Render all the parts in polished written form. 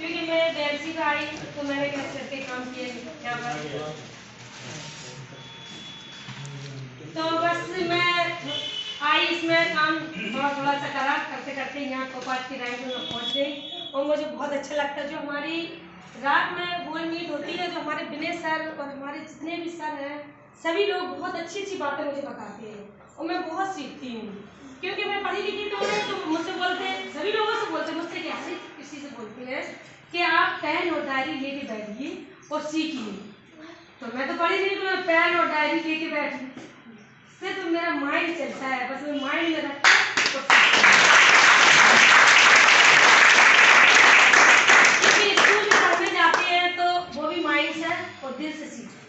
क्योंकि मैं बेलसी का आई तो मैंने कैसे करके काम किए यहाँ पर। तो बस मैं आई इसमें काम थोड़ा थोड़ा सा करा, करते करते यहाँ कोपाट की रैंक में पहुँच गई। और मुझे बहुत अच्छा लगता है जो हमारी रात में गोल मीट होती है, जो हमारे विनय सर और हमारे जितने भी सर हैं सभी लोग बहुत अच्छी अच्छी बातें मुझे बताते हैं और मैं बहुत सीखती हूँ। क्योंकि मैं पढ़ी लिखी तो मुझसे बोलते हैं, सभी लोगों से बोलते हैं, मुझसे क्या है किसी से बोलते हैं कि आप पेन और डायरी लेके बैठिए और सीखिए। तो मैं तो पढ़ी लिखी तो मैं पेन और डायरी लेके बैठी, इससे तो मेरा माइंड चलता है, बस मैं माइंड में रखता हूँ। क्योंकि स्कूल में पढ़ने जाते हैं तो वो भी माइंड से और दिल से सीखते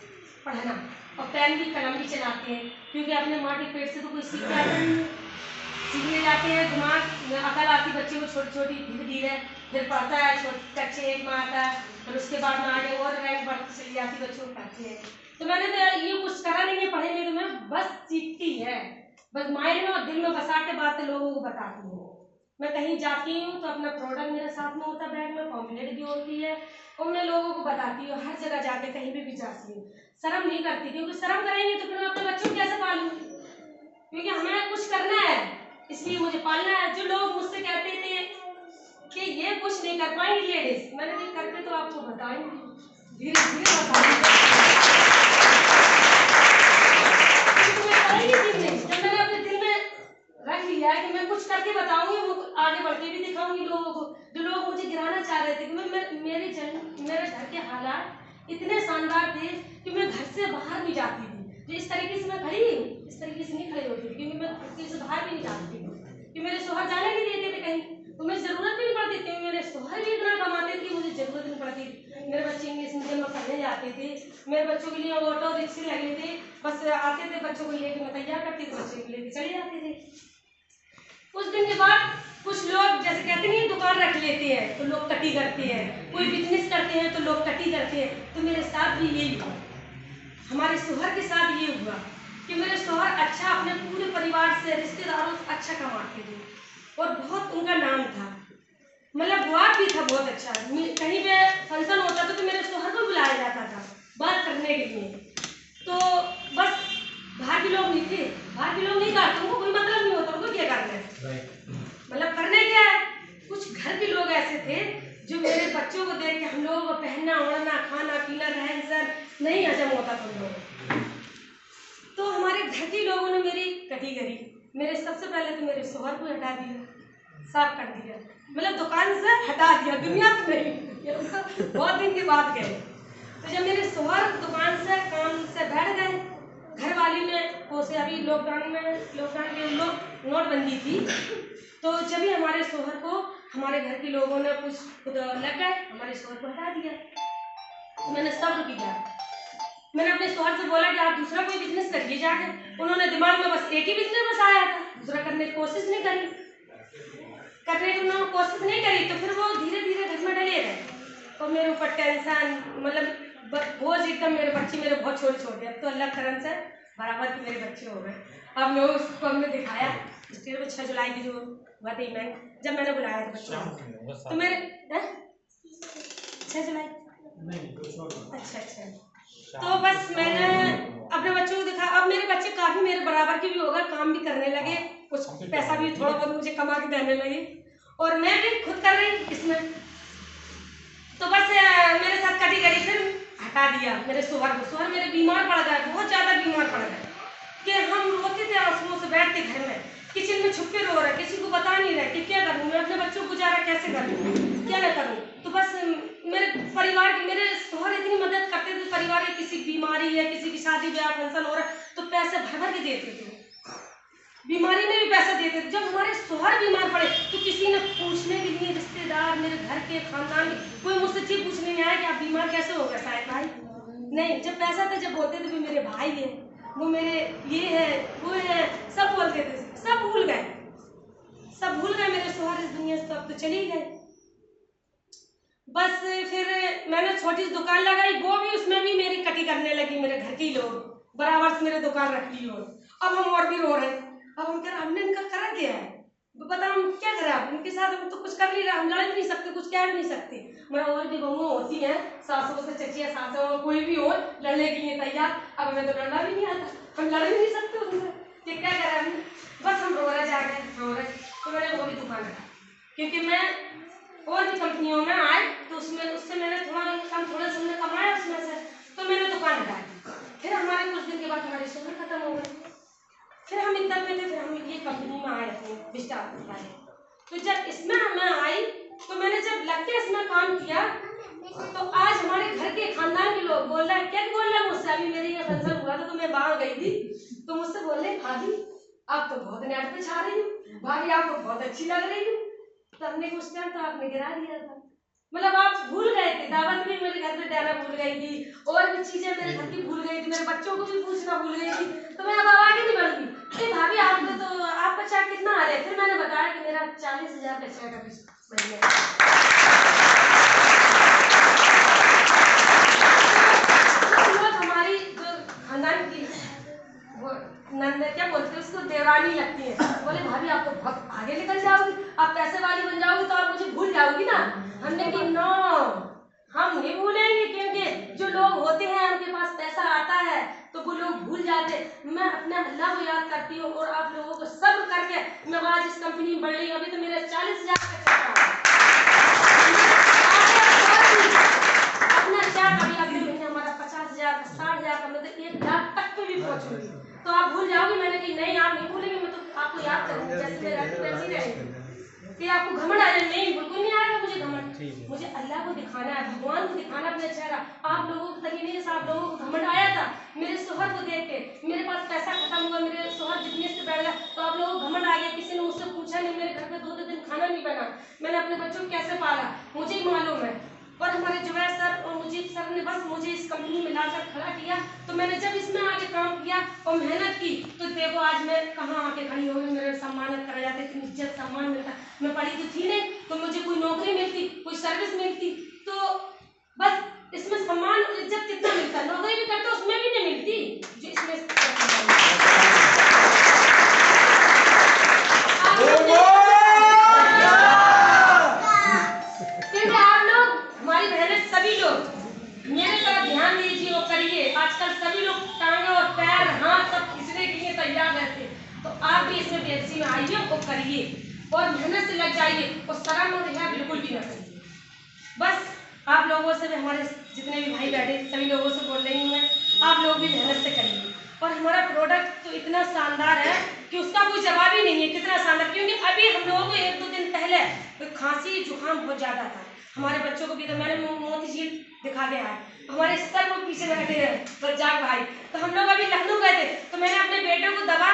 पढ़ना, और पेन भी कलम भी चलाते हैं, क्योंकि अपने माँ के पेट से तो कोई सीखता है, सीखने जाते हैं, दिमाग अकल आती बच्चे को छोटी छोटी धीरे धीरे, फिर पढ़ता है कच्चे एक में आता है, फिर उसके बाद में आगे और रैंक बढ़ती चली जाती बच्चों को पढ़ते हैं। तो मैंने तो ये कुछ करा नहीं है, पढ़े नहीं, तो मैं बस सीखती है, बस माइंड में और दिल में बसा के बातें लोगों को बताती हूँ। मैं कहीं जाती हूँ तो अपना प्रोडक्ट मेरे साथ में होता है, बैग में पॉम्पलेट भी होती है और मैं लोगों को बताती हूँ, हर जगह जाके कहीं भी जाती हूँ, शर्म नहीं करती, क्योंकि शर्म करेंगे तो फिर मैं अपने बच्चों को कैसे पालूंगी, क्योंकि हमें कुछ करना है इसलिए मुझे पालना है। जो लोग मुझसे कहते थे कि ये कुछ नहीं कर पाएंगी लेडीज, मैंने भी करके तो आपको बताएंगे, धीरे धीरे बताऊंगी। जब मैंने अपने दिल में रख लिया है कि मैं कुछ करके बताऊंगी, वो आगे बढ़ के भी दिखाऊंगी लोगों को। जो लोग मुझे गिराना चाह रहे थे कि मेरे घर के हालात इतने शानदार थे कि मैं घर से बाहर नहीं जाती थी, जो इस तरीके से मैं खड़ी हूँ इस तरीके से नहीं खड़ी होती थी, क्योंकि मैं घर से बाहर भी नहीं जाती थी, कि मेरे शोहर जाने नहीं देते थे कहीं, तो मुझे जरूरत भी नहीं पड़ती थी, मेरे शोहर भी इतना कमाते थे मुझे जरूरत नहीं पड़ती थी। मेरे बच्चे इंग्लिश मीडियम में पढ़ने जाते थे, मेरे बच्चों के लिए ऑटो रिक्शे लगे थे, बस आते थे बच्चों को लेकर मैं तैयार करती थी, बच्चे को लेकर चले जाते थे। कुछ दिन के बाद कुछ लोग जैसे कहते नहीं दुकान रख लेते हैं तो लोग कटी करते हैं, कोई बिजनेस करते हैं तो लोग कटी करते हैं, तो मेरे साथ भी यही हुआ, हमारे शोहर के साथ ये हुआ कि मेरे शोहर अच्छा अपने पूरे परिवार से रिश्तेदारों से अच्छा कमाते थे और बहुत उनका नाम था, मतलब बात भी था बहुत अच्छा, कहीं पे फंक्शन होता था तो मेरे शोहर को बुलाया जाता था बात करने के लिए। तो बस बाहर के लोग नहीं थे, बाहर के लोग नहीं करते, उनको कोई मतलब नहीं होता, उनको क्या करना है, मतलब करने क्या है। कुछ घर के लोग ऐसे थे जो मेरे बच्चों को देख के हम लोगों को पहनना ओढ़ना खाना पीना रहन सहन नहीं हजम होता था उन लोगों, तो हमारे घर के लोगों ने मेरी कटी करी। मेरे सबसे पहले तो मेरे शोहर को हटा दिया, साफ कर दिया, मतलब दुकान से हटा दिया, दुनिया से नहीं, बहुत दिन के बाद गए। तो जब मेरे शोहर दुकान से काम से बैठ गए, घर वाली ने उसे अभी लॉकडाउन के लोग नोटबंदी थी, तो जब भी हमारे शोहर को हमारे घर के लोगों ने कुछ खुद लग गए, हमारे शोहर को हटा दिया। तो मैंने सब्र किया, मैंने अपने शोहर से बोला कि आप दूसरा कोई बिजनेस करिए जाके, उन्होंने दिमाग में बस एक ही बिजनेस बसाया था, दूसरा करने की कोशिश नहीं करी, उन्होंने कोशिश नहीं करी, तो फिर वो धीरे धीरे घर में डले रहे और मेरे ऊपर टेंशन, मतलब बोझ एकदम, मेरे बच्चे मेरे बहुत छोटे छोटे, अब तो अल्लाह करम से बराबर के मेरे बच्चे हो गए। अब मैं उसको हमने दिखाया स्टेज पर 6 जुलाई की जो हुआ था इवेंट, जब मैंने बुलाया था बच्चों तो मेरे 6 जुलाई अच्छा, तो बस मैंने अपने बच्चों को दिखा, अब मेरे बच्चे काफी मेरे बराबर के भी हो गए, काम भी करने लगे, कुछ पैसा भी थोड़ा बहुत मुझे कमा के देने लगे और मैं भी खुद कर रही इसमें। तो बस मेरे साथ कटी करी, फिर हटा दिया मेरे शोहर मेरे बीमार पड़ गए, बहुत ज्यादा बीमार पड़ गए कि हम रोते थे आंसुओं से बैठ के घर में, किचन में छुप के रो रहे, किसी को बता नहीं रहे कि क्या करूँ मैं, अपने बच्चों को गुजारा कैसे करूँ, क्या ना करूँ। तो बस मेरे परिवार की, मेरे शोहर इतनी मदद करते थे, परिवार की किसी बीमारी है, किसी की शादी ब्याह फंक्शन हो रहा है तो पैसे भर भर के देते थे, बीमारी में भी पैसे देते थे। जब हमारे शोहर बीमार पड़े तो किसी ने पूछने के लिए, रिश्तेदार मेरे घर के खानदान के कोई मुझसे चीज पूछने नहीं आया कि आप बीमार कैसे हो गए साहब भाई, नहीं, जब पैसा था जब बोलते थे भी मेरे भाई है, वो मेरे ये है वो है, सब बोलते थे, सब भूल गए मेरे शोहर इस दुनिया से, तो अब तो चले गए। बस फिर मैंने छोटी सी दुकान लगाई, वो भी उसमें भी मेरी कटी करने लगी, मेरे घर के लोग बराबर से मेरे दुकान रख ली, और अब हम और भी रो रहे हैं, अब हम कह रहे हमने इनका करा क्या है, पता हम क्या करें, आप उनके साथ हम तो कुछ कर नहीं रहे, हम लड़ भी नहीं सकते, कुछ कह भी नहीं सकते। मैं और भी बहुएं होती हैं, सासों से चचिया सासों कोई भी हो लड़ने के लिए तैयार। अब हमें तो लड़ना भी नहीं आता, हम लड़ भी नहीं सकते उनसे, कि क्या करें हम, बस हम रोरा जा रहे हैं। तो मैंने वो भी दुकान रखा, क्योंकि मैं और भी कंपनियों में आए तो उसमें उससे मैंने थोड़ा सा कमाया उसमें से, तो मैंने दुकान लगाई। फिर हमारे कुछ दिन के बाद हमारी शोहर खत्म हो गई, फिर हम इधर में थे, फिर हम ये कंपनी में आए अपने विस्तार वाले। तो जब इसमें मैं आई तो मैंने जब लग के इसमें काम किया तो आज हमारे घर के खानदान के लोग बोल रहे हैं, क्या बोल रहे हैं मुझसे, अभी मेरी ये फंक्शन हुआ था तो मैं वहां गई थी, तो मुझसे बोल रहे भाभी आप तो बहुत नेट पे छा रही हो, भाभी आप तो बहुत अच्छी लग रही हो। तो हमने कुछ टाइम तो आपने गिरा दिया था, मतलब आप भूल गए थे, दावत भी मेरे घर पे देना भूल गई थी, और भी चीजें मेरे घर की भूल गई थी, मेरे बच्चों को भी पूछना भूल गई थी। तो मैं अब आगे नहीं बढ़ूंगी, अरे भाभी आपको तो आपका चार्ट कितना आ रहा है? फिर मैंने बताया कि मेरा 40,000 का चार्ट अभी लोग हमारी जो खानदान की नंद क्या बोलते हैं उसको, देवरानी लगती है, बोले भाभी आप तो बहुत आगे निकल जाओगी, आप पैसे वाली बन जाओगी तो आप मुझे भूल जाओगी ना। हमने कि नो, हम नहीं भूलेंगे, क्योंकि जो लोग होते हैं उनके पास पैसा आता है तो वो लोग भूल जाते। मैं अपने अल्लाह को याद करती हूँ और आप लोगों को सब्र करके मैं आज इस कंपनी में बढ़ रही हूँ। अभी तो मेरे 40,000 का अपना चार्ट, अभी अगले महीने हमारा 50,000 का, 60,000 का, मतलब 1,00,000 तक पे भी पहुंचूंगी। तो आप भूल जाओगे? मैंने कही नहीं आप नहीं भूलेंगे, मैं तो आपको याद करूंगी जैसे मैं रहती वैसी रहेगी। कि आपको घमंड आ जाए? नहीं, बिल्कुल नहीं आएगा मुझे घमंड, मुझे अल्लाह को दिखाना है, भगवान को दिखाना अपना चेहरा। आप लोगों को तक नहीं, जैसा आप लोगों को घमंड आया था मेरे सोहर को देख के, मेरे पास पैसा खत्म हुआ, मेरे सोहर जितने से बैठ गया, तो आप लोगों को घमंड आ गया। किसी ने मुझसे पूछा नहीं, मेरे घर पे 2-2 दिन खाना नहीं बना, मैंने अपने बच्चों को कैसे पाला मुझे ही मालूम है। और हमारे जुबैर सर और मुजीब सर ने बस मुझे इस कंपनी में लाकर खड़ा किया, तो मैंने जब इसमें आके काम किया और मेहनत की तो देखो आज मैं कहाँ आके खड़ी हो गई, मेरे सम्मानित करा जाते, इतनी इज्जत सम्मान मिलता। मैं पढ़ी तो थी नहीं, तो मुझे कोई नौकरी मिलती, कोई सर्विस मिलती, तो बस इसमें सम्मान और इज्जत कितना मिलता, नौकरी भी करते उसमें भी नहीं मिलती जो इसमें। हमारी मेहनत सभी लोग मेरे तरफ ध्यान दीजिए और करिए। आजकल सभी लोग टांगे और पैर हाथ सब खींचने के लिए तैयार रहते, तो आप भी इसमें बीएससी में आइए और करिए और मेहनत से लग जाइए और शर्म और रिया बिल्कुल भी ना करिए। बस आप लोगों से भी, हमारे जितने भी भाई बैठे सभी लोगों से बोल रही हूँ मैं, आप लोग भी मेहनत से करिए। और हमारा प्रोडक्ट तो इतना शानदार है कि उसका कोई जवाब ही नहीं है, कितना शानदार। क्योंकि अभी हम लोगों को 1-2 दिन पहले तो खांसी जुकाम बहुत ज़्यादा था, हमारे बच्चों को भी, तो मैंने मोती झील दिखा के आए, हमारे सर को पीछे बैठे हैं रज्जाक भाई, तो हम लोग अभी लखनऊ गए थे, तो मैंने अपने बेटे को दवा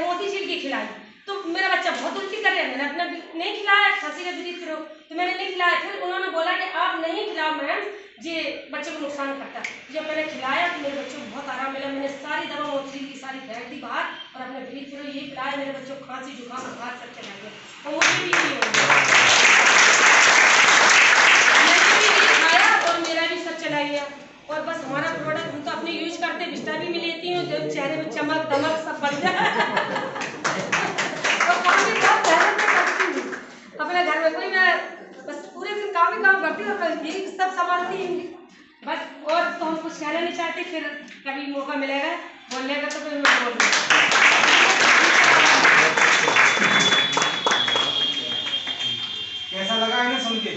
मोती झील की खिलाई, तो मेरा बच्चा बहुत उल्टी कर रहा है, मैंने अपना नहीं खिलाया, खांसी का दीदी फिर तो मैंने नहीं खिलाया। फिर उन्होंने बोला कि आप नहीं खिलाओ मैम, ये बच्चे को नुकसान करता है। जब मैंने खिलाया तो मेरे बच्चों को बहुत आराम मिला, मैंने सारी दवा मोती झील की सारी फेंक दी बाहर और अपने दीदी फिर ये खिलाया, मेरे बच्चों को खांसी जुकाम बुखार सब चला गया और मुझे भी नहीं खाया और मेरा भी सब चला गया। और बस हमारा प्रोडक्ट हम तो अपने यूज करते, बिस्टा भी मैं लेती हूँ, जब चेहरे में चमक दमक सब बढ़ जाए अपने घर में, कोई मैं बस पूरे दिन काम ही काम करती हूँ और यही सब संभालती हूँ बस। और तो हम कुछ कहना नहीं चाहते, फिर कभी मौका मिलेगा बोलने का तो फिर मैं बोल दूँगी। कैसा लगा इन्हें सुन के?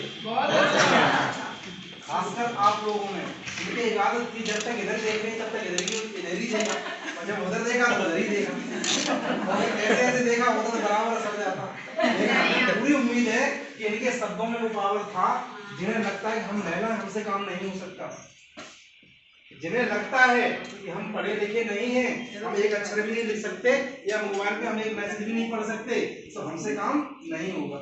खासकर आप लोगों ने इनकी इजाजत की, जब तक इधर देख रहे तब तक इधर ही देखा, और जब उधर देखा तो उधर ही देखा, ऐसे ऐसे देखा होता तो बराबर सब जाता। पूरी उम्मीद है कि इनके शब्दों में वो पावर था जिन्हें लगता है कि हम महिला हमसे काम नहीं हो सकता, जिन्हें लगता है कि हम पढ़े लिखे नहीं हैं, हम एक अक्षर भी नहीं लिख सकते या मोबाइल पे हम एक मैसेज भी नहीं पढ़ सकते, तो हमसे काम नहीं होगा।